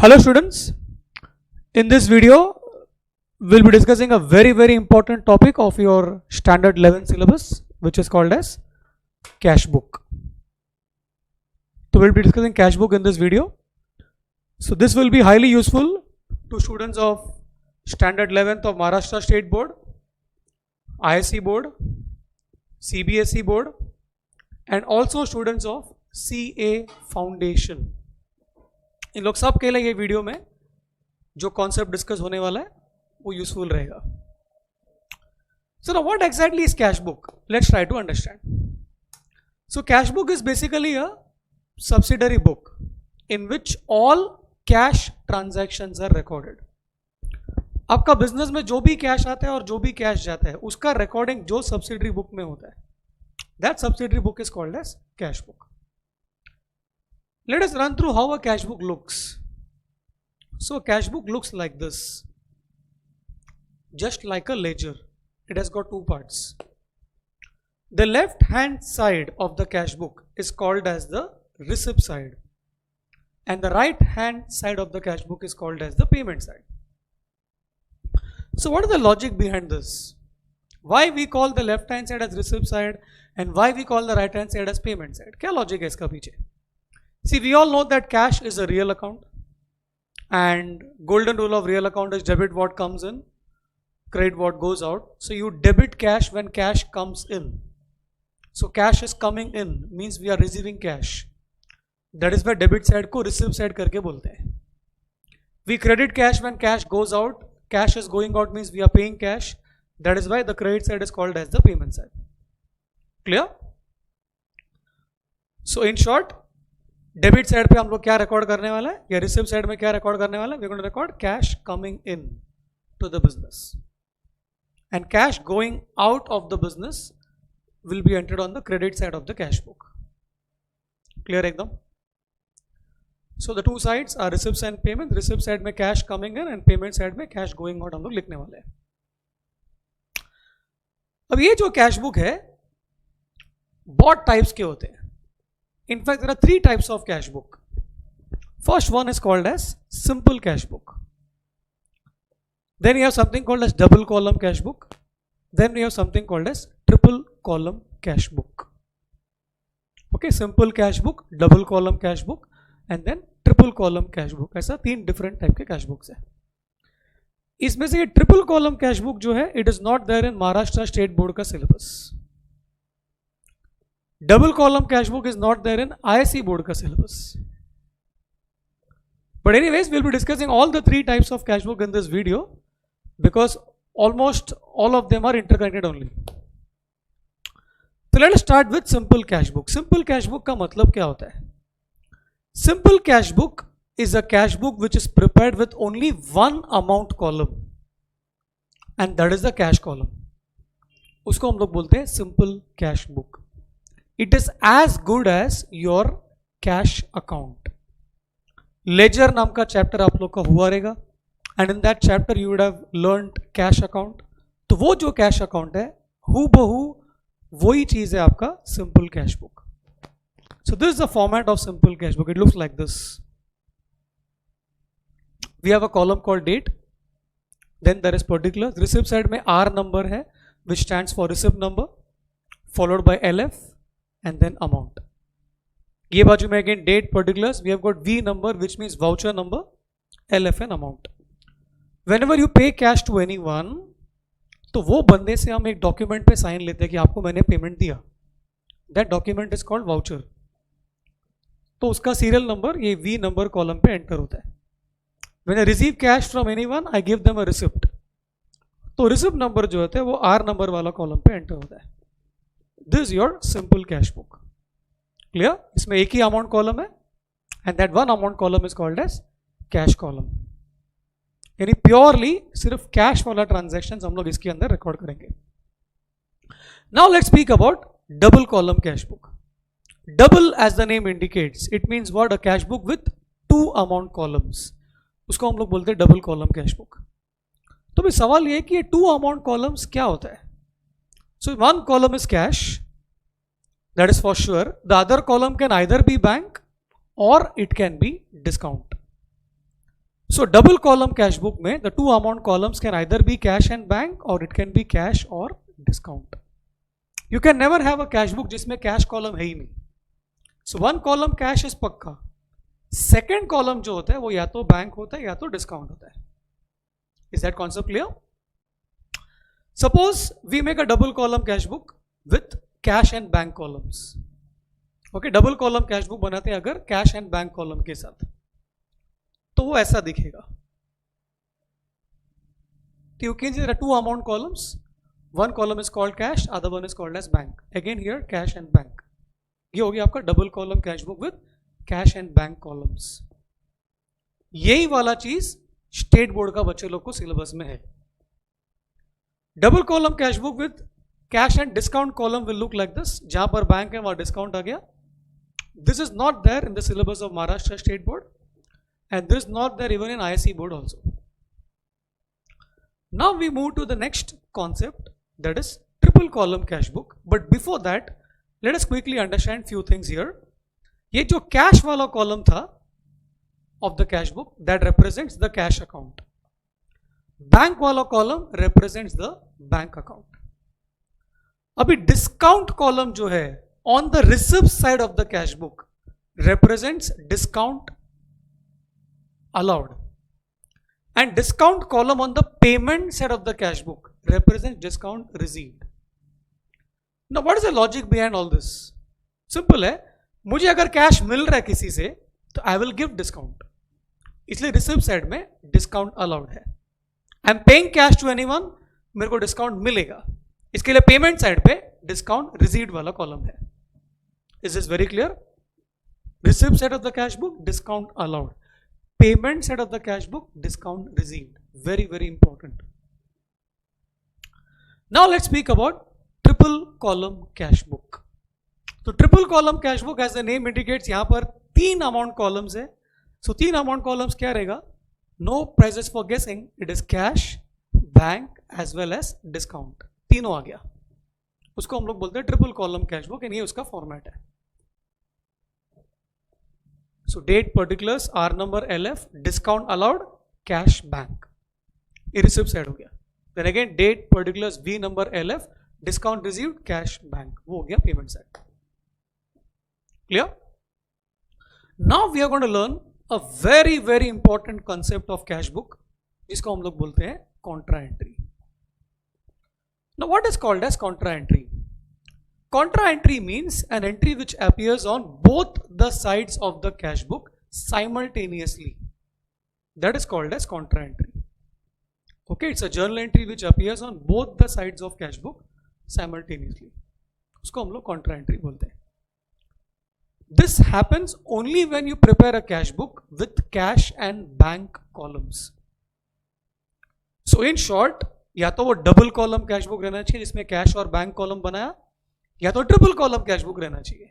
Hello students, in this video we'll be discussing a very important topic of your standard 11 syllabus, which is called as cash book. So we'll be discussing cash book in this video. So this will be highly useful to students of standard 11th of Maharashtra State Board, ISC Board, CBSE Board, and also students of CA Foundation. इन लोग सब के लिए ये video में जो concept discuss होने वाला है वो यूजफुल रहेगा. So now what exactly is cash book? Let's try to understand. So cash book is basically a subsidiary book in which all cash transactions are recorded. आपका बिजनेस में जो भी कैश आता है और जो भी कैश जाता है उसका रिकॉर्डिंग जो सब्सिडरी बुक में होता है, that subsidiary book is called as cash book. Let us run through how a cash book looks. So a cash book looks like this, just like a ledger. It has got two parts. The left hand side of the cash book is called as the receipt side, and the right hand side of the cash book is called as the payment side. So what is the logic behind this? Why we call the left hand side as receipt side and why we call the right hand side as payment side? क्या logic है इसका पीछे? See, we all know that cash is a real account, and golden rule of real account is debit what comes in, credit what goes out. So you debit cash when cash comes in. So cash is coming in means we are receiving cash. That is why debit side को receive side करके बोलते हैं. We credit cash when cash goes out. Cash is going out means we are paying cash. That is why the credit side is called as the payment side. Clear? So in short, debit side पे हम लोग क्या record करने वाला है या receive side में क्या रिकॉर्ड करने वाला है? We are going to record cash coming into the business and cash going out of the business will be entered on the credit side of the cash book. Clear एकदम? So the two sides are receives and payment. Receive side में cash coming in and payment side में cash going out हम लोग लिखने वाले हैं. अब ये जो कैश बुक है बहुत टाइप्स के होते हैं. In fact, there are three types of cash book. First one is called as simple cash book. Then you have something called as double column cash book. Then you have something called as triple column cash book. Okay, simple cash book, double column cash book, and then triple column cash book. ऐसा तीन different type के cash books हैं. इसमें से ये triple column cash book जो है, it is not there in Maharashtra State Board का syllabus. Double column cash book is not there in ISC board का syllabus. But anyways will be discussing all the three types of cash book in this video because almost all of them are interconnected only. तो let us start with simple cash book. Simple cash book का मतलब क्या होता है? Simple cash book is a cash book which is prepared with only one amount column and that is the cash column. उसको हम लोग बोलते हैं simple cash book. It is as good as your cash account. Ledger नाम का chapter आप लोग का हुआ रहेगा and in that chapter you would have learned cash account. तो वो जो कैश अकाउंट है हूबहू वही चीज है आपका simple cash book. So this is the format of simple cash book. It looks like this. We have a column called date. Then there is particulars. Receipt side में R number है which stands for receipt number followed by LF and then amount. ये बाजू में again date particulars. We have got V number which means voucher number, LF and amount. Whenever you pay cash to anyone, तो वो बंदे से हम एक document पे साइन लेते हैं कि आपको मैंने पेमेंट दिया. That document is called voucher. तो उसका सीरियल नंबर ये V नंबर कॉलम पे एंटर होता है. When I receive cash from anyone, I give them a receipt. तो रिसिप्ट नंबर जो होता है वो R नंबर वाला कॉलम पे एंटर होता है. This is your simple cash book. Clear? इसमें एक ही अमाउंट कॉलम है and that one amount column is called as cash column. यानी प्योरली सिर्फ कैश वाला ट्रांजैक्शंस हम लोग इसके अंदर रिकॉर्ड करेंगे. Now let's speak about double column cash book. Double as the name indicates it means what? A cash book with two amount columns. उसको हम लोग बोलते हैं डबल कॉलम कैश बुक. तो भी सवाल ये है कि ये टू अमाउंट कॉलम्स क्या होता है? So one column is cash, that is for sure. The other column can either be bank or it can be discount. So double column cash book में the two amount columns can either be cash and bank or it can be cash or discount. You can never have a cash book जिसमें cash column है ही नहीं. So one column cash is पक्का. Second column जो होता है वो या तो bank होता है या तो discount होता है. Is that concept clear? Suppose we make a double column cash book with cash and bank columns. Okay, double column cash book बनाते हैं अगर cash and bank column के साथ, तो वो ऐसा दिखेगा. You can see there are two amount columns. One column is called cash, other one is called as bank. Again here cash and bank. ये हो गया आपका double column cash book with cash and bank columns. यही वाला चीज state board का बच्चे लोग को सिलेबस में है. Double column cash book with cash and discount column will look like this. जहां पर बैंक है वहां डिस्काउंट आ गया. This is not there in the syllabus of Maharashtra state board and this not there even in ISC board also. Now we move to the next concept, that is triple column cash book. But before that let us quickly understand few things here. ये जो cash वाला column था of the cash book that represents the cash account. Bank वाला column represents the bank account. अभी discount column जो है on the receipt side of the cash book represents discount allowed, and discount column on the payment side of the cash book represents discount received. Now what is the logic behind all this? Simple है, मुझे अगर cash मिल रहा है किसी से तो I will give discount, इसलिए receipt side में डिस्काउंट अलाउड है. I am paying cash to anyone, मेरे को डिस्काउंट मिलेगा, इसके लिए पेमेंट साइड पे डिस्काउंट रिसीव्ड वाला कॉलम है. Is this very clear? Receipt side of the cash book discount allowed, payment side of the cash book discount received. Very very important. Now let's speak about triple column cash book. तो triple column cash book as the name indicates, यहां पर तीन amount columns है. सो तीन amount columns क्या रहेगा? No prizes for guessing, it is cash, bank as well as discount. तीनों आ गया, उसको हम लोग बोलते हैं triple column cash book and ये उसका फॉर्मेट है. So date, particulars, R number, LF, discount allowed, cash, bank. ये रिसिप्ट साइड हो गया. Then again date, particulars, V number, LF, discount received, cash, bank. वो हो गया payment side. Clear? Now we are going to learn a very very important concept of cash book, जिसको हम लोग बोलते हैं contra entry. Now what is called as contra entry? Contra entry means an entry which appears on both the sides of the cash book simultaneously. That is called as contra entry. Okay, it's a journal entry which appears on both the sides of cash book simultaneously. उसको हम लोग contra entry बोलते हैं. This happens only when you prepare a cash book with cash and bank columns. So in short, या तो वो double column cash book रहना चाहिए जिसमें कैश और बैंक कॉलम बनाया, या तो ट्रिपल कॉलम कैश बुक रहना चाहिए,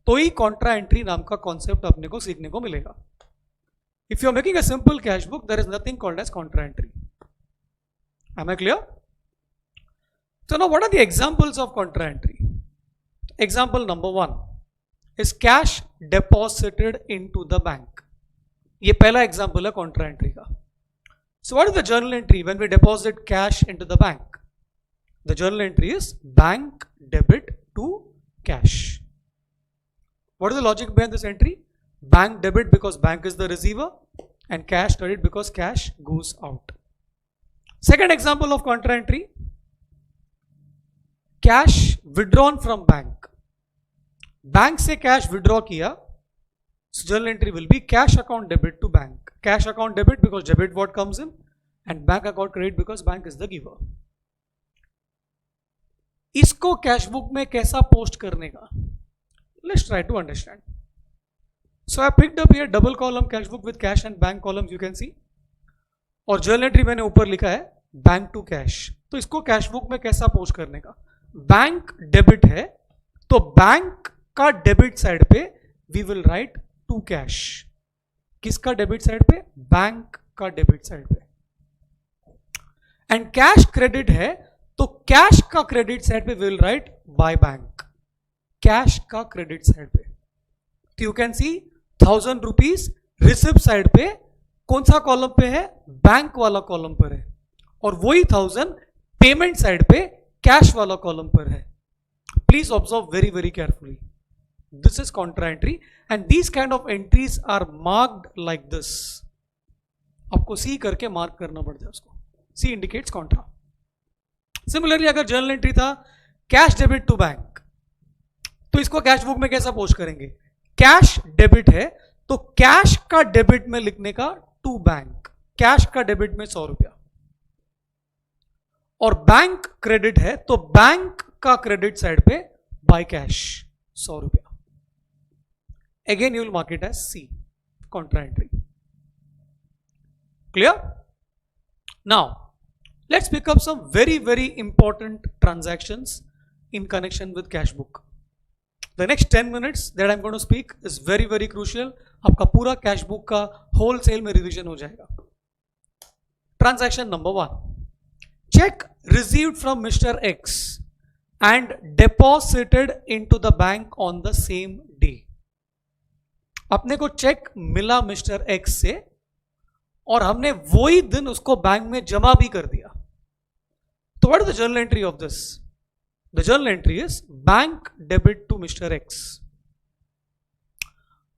तो ही कॉन्ट्रा एंट्री नाम का कॉन्सेप्ट अपने को सीखने को मिलेगा. If you are making a simple cash book, there is nothing called as contra entry. Am I clear? So now what are the examples of contra entry? Example number 1 is cash deposited into the bank. ये पहला example है Contra entry का. So what is the journal entry when we deposit cash into the bank? The journal entry is bank debit to cash. What is the logic behind this entry? Bank debit because bank is the receiver, and cash credit because cash goes out. Second example of contra entry, cash withdrawn from bank. Bank से cash withdraw किया, journal entry will be cash account debit to bank. Cash account debit because debit what comes in, and bank account credit because bank is the giver. इसको cash book में कैसा post करने का? Let's try to understand. So I picked up here double column cash book with cash and bank columns, you can see. और journal entry मैंने ऊपर लिखा है बैंक टू कैश. तो इसको कैश बुक में कैसा पोस्ट करने का? बैंक डेबिट है तो बैंक का डेबिट साइड पे we will write to cash. किसका डेबिट साइड पे? बैंक का डेबिट साइड पे. एंड कैश क्रेडिट है तो कैश का क्रेडिट साइड पे we will write by bank. Cash का क्रेडिट साइड पे. तो you can see 1000 rupees receipt side पे कौन सा कॉलम पे है? बैंक वाला कॉलम पर है, और वही 1000 पेमेंट साइड पे कैश वाला कॉलम पर है. Please observe very very carefully. This is contra entry and these kind of entries are marked like this. आपको सी करके मार्क करना पड़ता है उसको. C indicates contra. सिमिलरली अगर जर्नल एंट्री था कैश डेबिट टू बैंक, तो इसको कैश बुक में कैसा पोस्ट करेंगे? कैश डेबिट है तो कैश का डेबिट में लिखने का टू बैंक. कैश का डेबिट में 100 रुपया, और बैंक क्रेडिट है तो बैंक का क्रेडिट साइड पे बाय कैश 100 रुपया. Again you will mark it as C, contra entry. Clear? Now let's pick up some very very important transactions in connection with cash book. The next 10 minutes that I'm going to speak is very very crucial. आपका पूरा cash book का wholesale में revision हो जाएगा. Transaction number 1, check received from Mr. X and deposited into the bank on the same day. अपने को check मिला mister X से और हमने वही दिन उसको बैंक में जमा भी कर दिया. तो what is the journal entry of this? The journal entry is bank debit to mister X.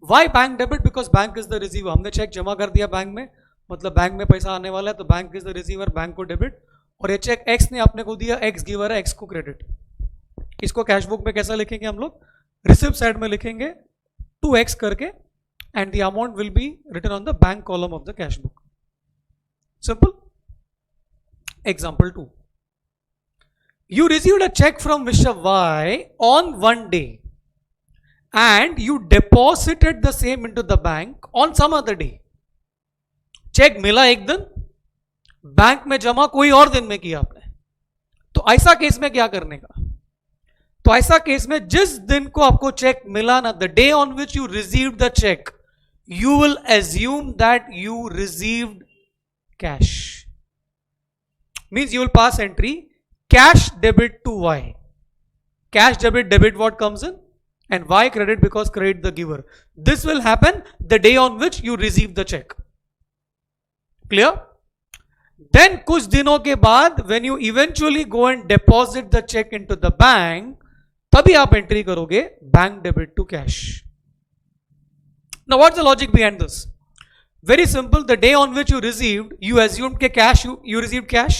Why bank debit? Because bank is the receiver. हमने चेक जमा कर दिया बैंक में, मतलब बैंक में पैसा आने वाला है, तो bank is the receiver, bank को डेबिट. और ये चेक एक्स ने अपने को दिया, एक्स गिवर है, एक्स को क्रेडिट. इसको कैश बुक में कैसा लिखेंगे हम लोग? रिसिप्ट साइड में लिखेंगे 2x करके, and the amount will be written on the bank column of the cash book. Simple. Example 2. You received a check from Mr. Y on one day and you deposited the same into the bank on some other day. Cheque मिला एक दिन, bank में जमा कोई और दिन में किया आपने. तो ऐसा केस में क्या करने का? तो ऐसा केस में जिस दिन को आपको चेक मिला ना, the day on which you received the cheque, you will assume that you received cash. Means you will pass entry cash debit to Y. Cash debit what comes in, and Y credit because credit the giver. This will happen the day on which you receive the check. Clear? Then कुछ दिनों के बाद when you eventually go and deposit the check into the bank, तभी आप entry करोगे bank debit to cash. Now what's the logic behind this? Very simple. The day on which you received, you assumed के cash, you received cash.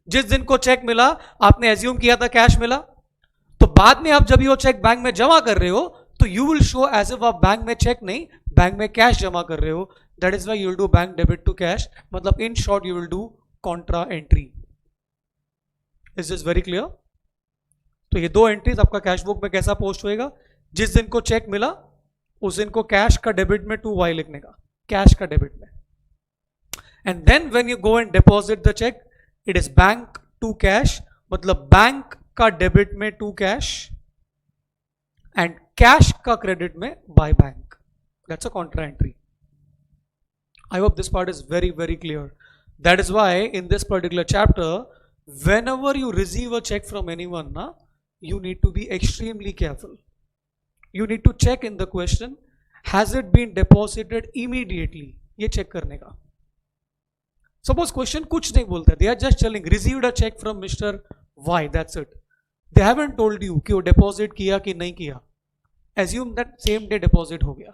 जिस दिन को check मिला आपने assume किया था कैश मिला, तो बाद में आप जब ये चेक बैंक में जमा कर रहे हो तो you will show as if आप बैंक में चेक नहीं, बैंक में कैश जमा कर रहे हो. That is why you will do bank debit to cash. मतलब in short you will do contra entry. Is this very clear? तो ये दो एंट्रीज आपका कैश बुक में कैसा पोस्ट होएगा? जिस दिन को चेक मिला उस दिन को कैश का डेबिट में टू वाई लिखने का, कैश का डेबिट में. And then when you go and deposit the cheque, it is bank to cash, मतलब बैंक का डेबिट में टू कैश एंड कैश का क्रेडिट में by bank. That's a contra entry. I hope this part is very very clear. That is why in this particular chapter, whenever you receive a check from anyone, you need to be extremely careful. You need to check in the question, has it been deposited immediately? ये check करने का. Suppose question कुछ नहीं बोलता, they are just telling received a check from Mr. Y, that's it. They haven't told you कि वो deposit किया कि नहीं किया. Assume that same day deposit हो गया.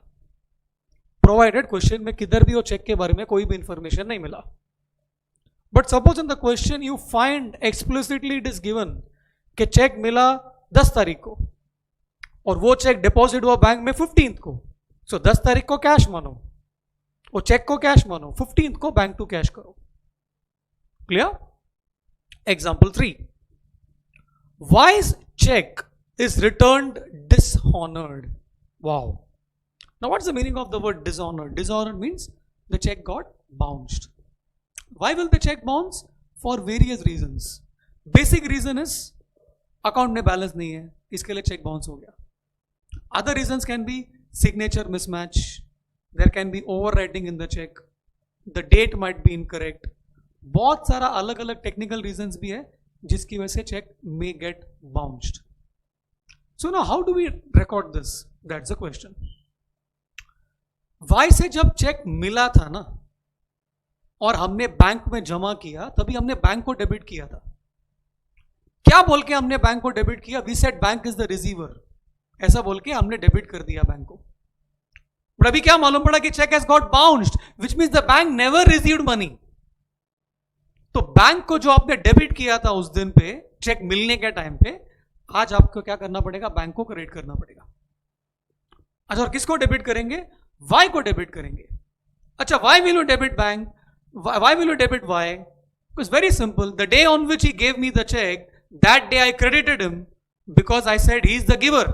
Provided question में किधर भी वो चेक के बारे में कोई भी information नहीं मिला. But suppose in the question you find explicitly it is given कि चेक मिला 10 तारीख को और वो चेक डिपॉजिट हुआ बैंक में 15th को. सो 10 तारीख को कैश मानो, वो चेक को कैश मानो, 15th को बैंक टू कैश करो. Clear? Example 3. Y's check is returned dishonored. Wow. Now what's the meaning of the word dishonored? Dishonored means the check got bounced. Why will the check bounce? For various reasons. Basic reason is account में balance नहीं है, इसके लिए cheque bounce हो गया. Other reasons can be signature mismatch, there can be overwriting in the check, the date might be incorrect. बहुत सारा अलग अलग टेक्निकल रीजंस भी है जिसकी वजह से check may get bounced. So now how do we record this? That's the question. Y से जब चेक मिला था ना, और हमने बैंक में जमा किया, तभी हमने बैंक को डेबिट किया था। क्या बोल के हमने बैंक को डेबिट किया? We said bank is the receiver, ऐसा बोल के हमने डेबिट कर दिया बैंक को। बट अभी क्या मालूम पड़ा कि cheque has got bounced, which means the bank never received money. तो बैंक को जो आपने डेबिट किया था उस दिन पे, चेक मिलने के टाइम पे, आज आपको क्या करना पड़ेगा? बैंक को क्रेडिट करना पड़ेगा। अच्छा, और किसको डेबिट करेंगे? वाई को डेबिट करेंगे। अच्छा, why will you debit bank? Why will you debit Y? It's very simple, the day on which he gave me the cheque, that day I credited him because I said he is the giver.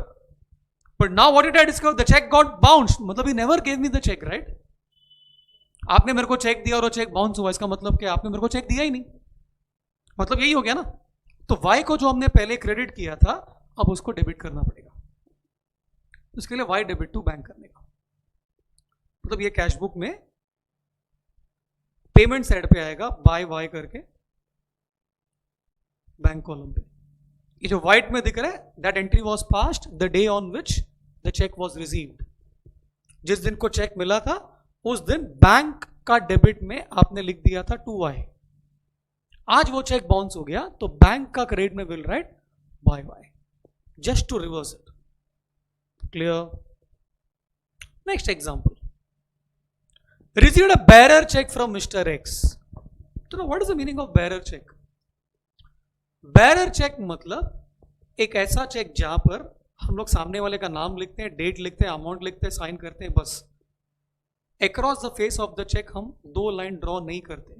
But now what did I discover? The check got bounced. मतलब he never gave me the check, right? आपने मेरे को check दिया और वो cheque bounce हुआ, इसका मतलब क्या? आपने मेरे को चेक दिया ही नहीं, मतलब यही हो गया ना। तो वाई को जो हमने पहले क्रेडिट किया था, अब उसको डेबिट करना पड़ेगा। उसके लिए वाई डेबिट टू बैंक करने का मतलब ये कैश बुक में पेमेंट साइड पे आएगा, बाय वाई करके बैंक कॉलम पे। ये जो व्हाइट में दिख रहा है, that entry was passed the day on which the cheque was received. जिस दिन को चेक मिला था उस दिन बैंक का डेबिट में आपने लिख दिया था टू वाई। आज वो चेक बाउंस हो गया तो बैंक का क्रेडिट में will write by why, just to reverse it. Clear? Next example, received a bearer cheque from mister X. तो what is the meaning of bearer cheque? Bearer cheque मतलब एक ऐसा check जहां पर हम लोग सामने वाले का नाम लिखते हैं, डेट लिखते हैं, अमाउंट लिखते हैं, साइन करते हैं, बस। Across the face of the cheque हम दो लाइन ड्रॉ नहीं करते।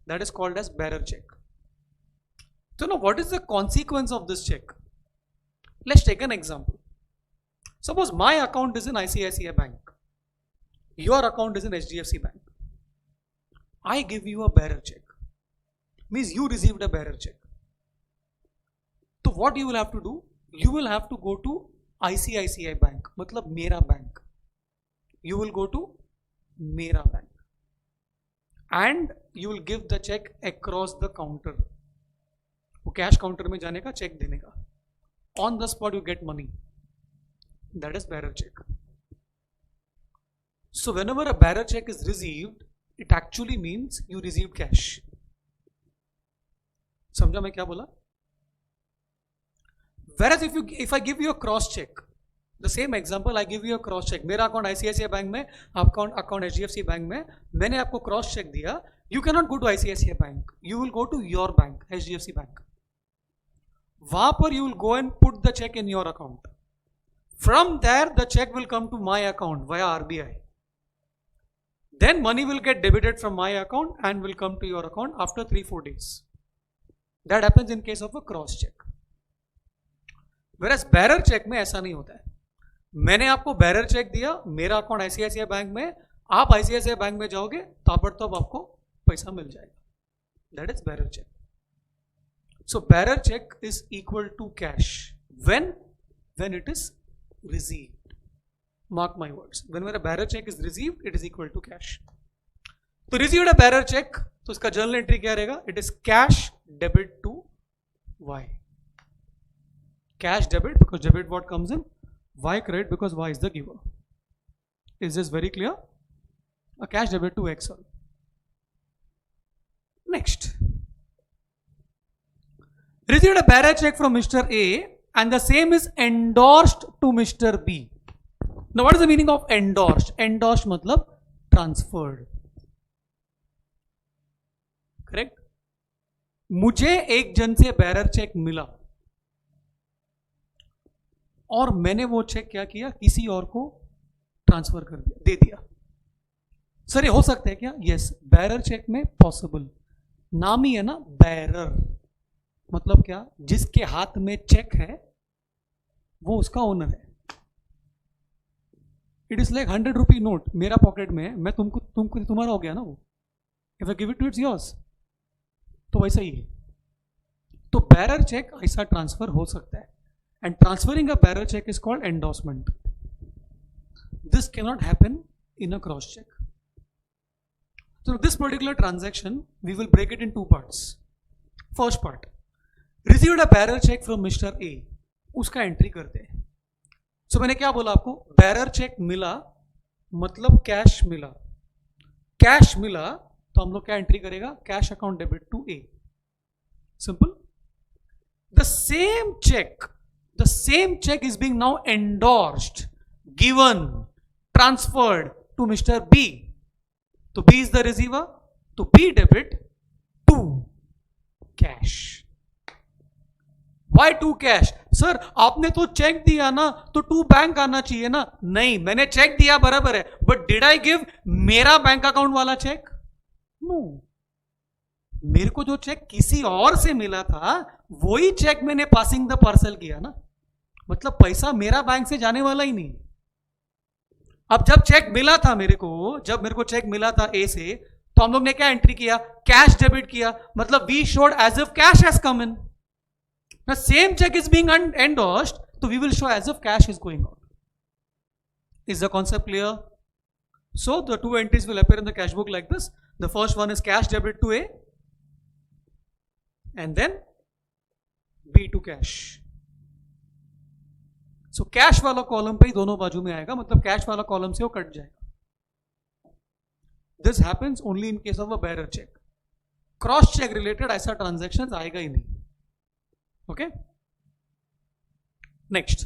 That is called as bearer cheque. तो no what is the consequence of this cheque? Let's take an example. Suppose my account is in ICICI bank, your account is in HDFC bank. I give you a bearer cheque, means you received a bearer check. So what you will have to do? You will have to go to ICICI bank, मतलब मेरा bank. You will go to मेरा bank and you will give the check across the counter. वो cash counter में जाने का, check देने का। On the spot you get money. That is bearer check. So whenever a bearer check is received, it actually means you received cash. समझा मैं क्या बोला? Whereas if I give you a cross check, the same example, I give you a cross check, मेरा account ICICI bank में, account HDFC bank में, मैंने आपको cross check दिया, you cannot go to ICICI bank, you will go to your bank, HDFC bank. वहां पर you will go and put the check in your account. From there the check will come to my account via RBI. Then money will get debited from my account and will come to your account after 3-4 days. That happens in case of a cross check. Whereas bearer check में ऐसा नहीं होता है। मैंने आपको bearer check दिया, मेरा account ICICI bank में, आप आईसीआईसीआई बैंक में जाओगे, ताबड़तोब आपको पैसा मिल जाएगा। That is bearer check. So bearer check is equal to cash when it is received. Mark my words. Whenever a bearer check is received, it is equal to cash. तो received a bearer cheque, तो इसका journal entry क्या रहेगा? It is cash debit to Y. Cash debit because debit what comes in, Y credit because Y is the giver. Is this very clear? A cash debit to X. Next, received a bearer cheque from mister A and the same is endorsed to mister B. Now what is the meaning of endorsed? Endorsed मतलब transferred. Correct? मुझे एक जन से bearer check मिला और मैंने वो check क्या किया? किसी और को ट्रांसफर कर दिया, दे दिया। सर ये हो सकता है क्या? यस, बेरर चेक में पॉसिबल। नाम ही है ना बेरर, मतलब क्या? जिसके हाथ में चेक है वो उसका ओनर है। It is like 100 rupee note मेरा पॉकेट में है, मैं तुमको तुम्हारा हो गया ना वो। If I give it to it's yours, तो वैसा ही है। तो बेरर चेक ऐसा ट्रांसफर हो सकता है, and transferring a bearer cheque is called endorsement. This can not happen in a cross cheque. So this particular transaction we will break it in two parts. First part, received a bearer check from Mr. A, उसका entry करते हैं। So मैंने क्या बोला आपको? bearer check मिला मतलब cash मिला। कैश मिला तो हम लोग क्या एंट्री करेगा, cash account debit to A. Simple. The same cheque is being now endorsed, given, transferred to mister B. तो बी इज द रिसीवर, तो B debit to cash. Why to cash? Sir आपने तो check दिया ना, तो to bank आना चाहिए ना. नहीं, मैंने चेक दिया बराबर है, बट डिड आई गिव मेरा बैंक अकाउंट वाला चेक? नो. मेरे को जो चेक किसी और से मिला था वही चेक मैंने पासिंग द पार्सल किया ना. मतलब पैसा मेरा बैंक से जाने वाला ही नहीं. अब जब चेक मिला था मेरे को चेक मिला था ए से, तो हम लोग ने क्या एंट्री किया, कैश डेबिट किया. मतलब we showed as if cash has come in. Now same check is being endorsed, so we will show as if cash is going out. Is the concept clear? So the two entries will appear in the cash book like this. The first one is cash debit to A, and then B to cash. So cash वाला column पे ही दोनों बाजू में आएगा, मतलब cash वाला column से वो कट जाएगा. This happens only in case of a bearer check. Cross cheque related ऐसा ट्रांजैक्शन आएगा ही नहीं. Okay. Next,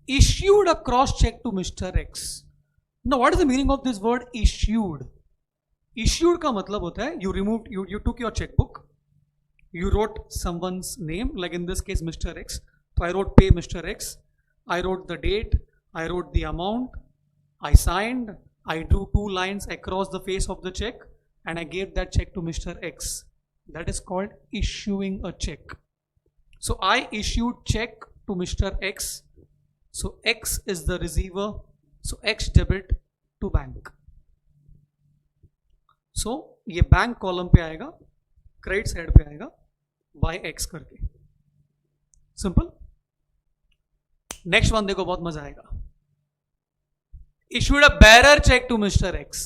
issued a cross check to Mr. X. Now, what is the meaning of this word issued? Issued का मतलब होता है you took your checkbook, you wrote someone's name, like in this case Mr. X. So I wrote pay Mr. X. I wrote the date. I wrote the amount. I signed. I drew 2 lines across the face of the check, and I gave that check to Mr. X. That is called issuing a check. So I issued check to Mr. X. So X is the receiver. So X debit to bank. So ये bank column पे आएगा, credit side पे आएगा bye X करके. Simple. Next one देखो, बहुत मजा आएगा. Issued a bearer check to Mr. X.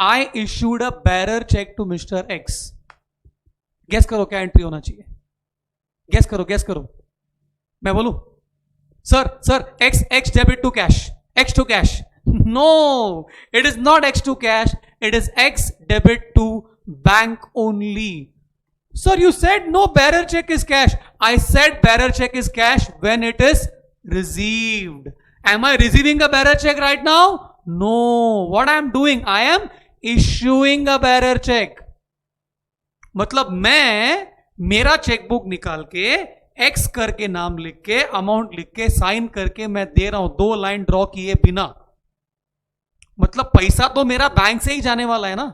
I issued a bearer check to Mr. X. Guess करो क्या एंट्री होना चाहिए. गेस करो. मैं बोलूं sir x debit to cash, x to cash. No, it is not x to cash, it is x debit to bank only. Sir you said no bearer check is cash. I said bearer check is cash when it is received. Am I receiving a bearer check right now? No. What I am doing? I am issuing a bearer check. मतलब मैं मेरा chequebook निकाल के x करके नाम लिख के amount लिख के साइन करके मैं दे रहा हूं, 2 लाइन ड्रॉ किए बिना. मतलब पैसा तो मेरा बैंक से ही जाने वाला है ना.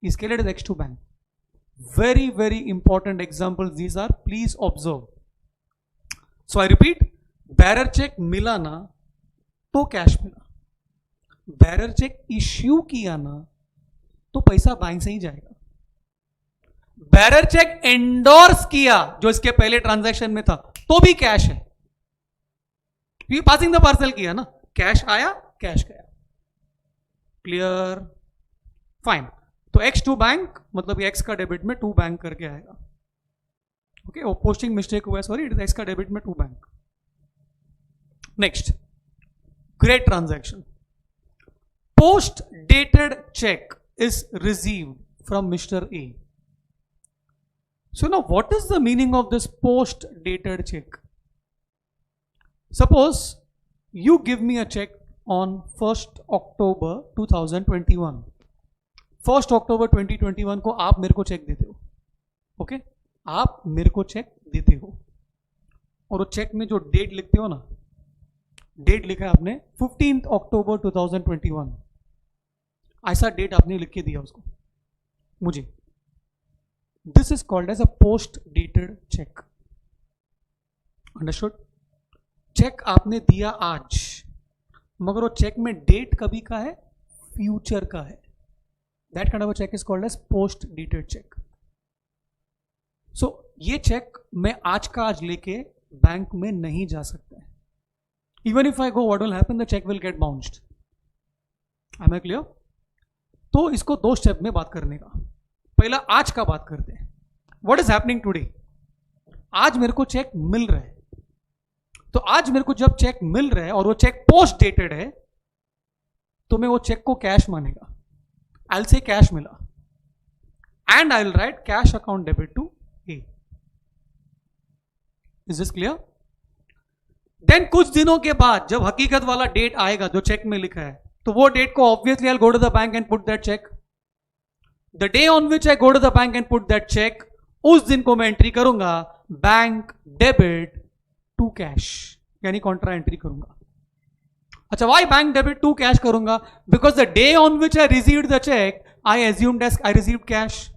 इसके लिए X to bank. Very very important example these are, please observe. So I repeat, bearer cheque मिला ना तो कैश मिला. बैरर चेक इश्यू किया ना तो पैसा बैंक से ही जाएगा. बैरर चेक एंडोर्स किया जो इसके पहले ट्रांजैक्शन में था तो भी कैश है. ये पासिंग द पार्सल किया ना, कैश आया, कैश गया. क्लियर? फाइन. तो एक्स टू बैंक मतलब एक्स का डेबिट में टू बैंक करके आएगा. ओके, वो पोस्टिंग मिस्टेक हुआ है, सॉरी. इट इज एक्स का डेबिट में to bank. Next, great transaction. Post dated cheque is received from mister A. So now what is the meaning of this post dated check? Suppose you give me a check on 1st October 2021. 1st October 2021 को आप मेरे को check देते हो. Okay, आप मेरे को check देते हो और वो चेक में जो डेट लिखते हो ना, डेट लिखा है आपने 15th October 2021. ऐसा डेट आपने लिख के दिया उसको मुझे. This is called as a post dated check. Understood? Cheque आपने दिया आज, मगर वो चेक में डेट कभी का है, फ्यूचर का है. That kind of a check is called as post dated check. So ये चेक मैं आज का आज लेके बैंक में नहीं जा सकता है. Even if I go, what will happen? The check will get bounced. Am I clear? तो इसको 2 स्टेप में बात करने का. पहला आज का बात करते हैं. What is happening today? आज मेरे को चेक मिल रहा है. तो आज मेरे को जब चेक मिल रहा है और वो चेक पोस्ट डेटेड है तो मैं वो चेक को कैश मानेगा. I'll say cash मिला and I'll write cash account debit to A. Is this clear? Then कुछ दिनों के बाद जब हकीकत वाला डेट आएगा जो चेक में लिखा है, तो वो डेट को obviously I'll go to the bank and put that check. The day on which I go to the bank and put that check, उस दिन को मैं एंट्री करूंगा बैंक डेबिट टू कैश, यानी कॉन्ट्रा एंट्री करूंगा. अच्छा, why bank debit to cash करूंगा? Because the day on which I received the cheque I assumed as I received cash.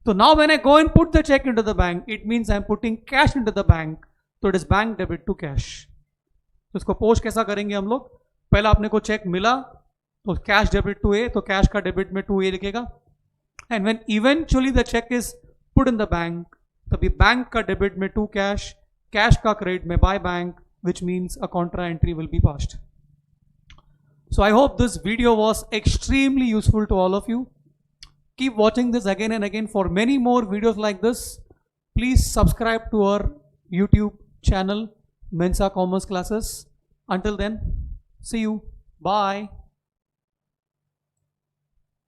So now when I go and put the check into the bank, it means I'm putting cash into the bank. So it is bank debit to cash. तो इसको post कैसा करेंगे हम लोग? पहला अपने को check मिला तो कैश डेबिट टू ए, तो कैश का डेबिट में टू ए लिखेगा. And when eventually the cheque is put in the bank, तभी बैंक का डेबिट में टू कैश, कैश का क्रेडिट में by bank, which means a contra entry will be passed. So I hope this video was extremely useful to all of you. Keep watching this again and again for many more videos like this. Please subscribe to our YouTube channel, Mensa Commerce Classes. Until then, see you. Bye.